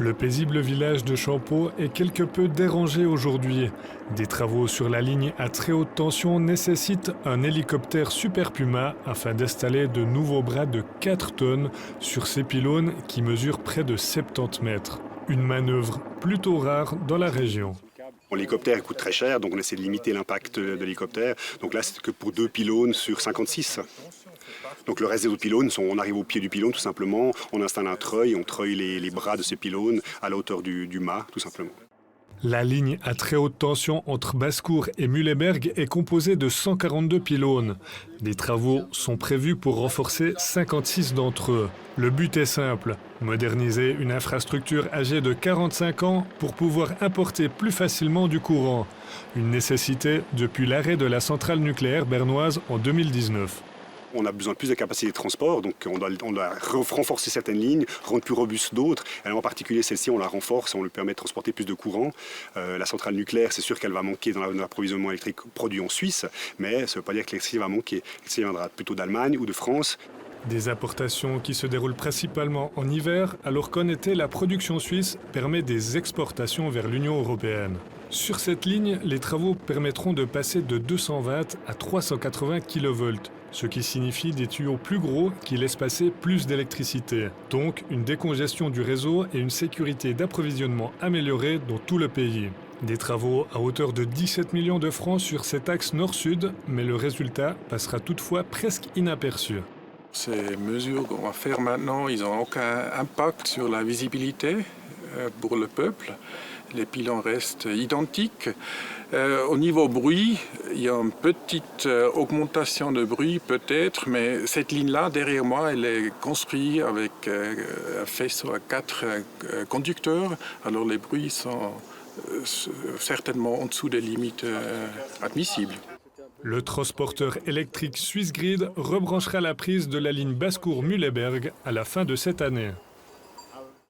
Le paisible village de Champeaux est quelque peu dérangé aujourd'hui. Des travaux sur la ligne à très haute tension nécessitent un hélicoptère Super Puma afin d'installer de nouveaux bras de 4 tonnes sur ces pylônes qui mesurent près de 70 mètres. Une manœuvre plutôt rare dans la région. L'hélicoptère coûte très cher, donc on essaie de limiter l'impact de l'hélicoptère. Donc là, c'est que pour 2 pylônes sur 56. Donc le reste des autres pylônes, on arrive au pied du pylône tout simplement, on installe un treuil, on treuille les bras de ces pylônes à la hauteur du mât tout simplement. La ligne à très haute tension entre Basse-Cour et Mühleberg est composée de 142 pylônes. Des travaux sont prévus pour renforcer 56 d'entre eux. Le but est simple, moderniser une infrastructure âgée de 45 ans pour pouvoir importer plus facilement du courant. Une nécessité depuis l'arrêt de la centrale nucléaire bernoise en 2019. On a besoin de plus de capacité de transport, donc on doit renforcer certaines lignes, rendre plus robustes d'autres. Et en particulier celle-ci, on la renforce, on lui permet de transporter plus de courant. La centrale nucléaire, c'est sûr qu'elle va manquer dans l'approvisionnement électrique produit en Suisse, mais ça ne veut pas dire que l'électricité va manquer. L'électricité viendra plutôt d'Allemagne ou de France. Des importations qui se déroulent principalement en hiver, alors qu'en été, la production suisse permet des exportations vers l'Union européenne. Sur cette ligne, les travaux permettront de passer de 220 à 380 kV, ce qui signifie des tuyaux plus gros qui laissent passer plus d'électricité. Donc, une décongestion du réseau et une sécurité d'approvisionnement améliorée dans tout le pays. Des travaux à hauteur de 17 millions de francs sur cet axe nord-sud, mais le résultat passera toutefois presque inaperçu. Ces mesures qu'on va faire maintenant, ils n'ont aucun impact sur la visibilité pour le peuple. Les pylônes restent identiques. Au niveau bruit, il y a une petite augmentation de bruit peut-être, mais cette ligne-là, derrière moi, elle est construite avec un faisceau à 4 conducteurs. Alors les bruits sont certainement en dessous des limites admissibles. Le transporteur électrique Swissgrid rebranchera la prise de la ligne Basse-Cour-Mühleberg à la fin de cette année.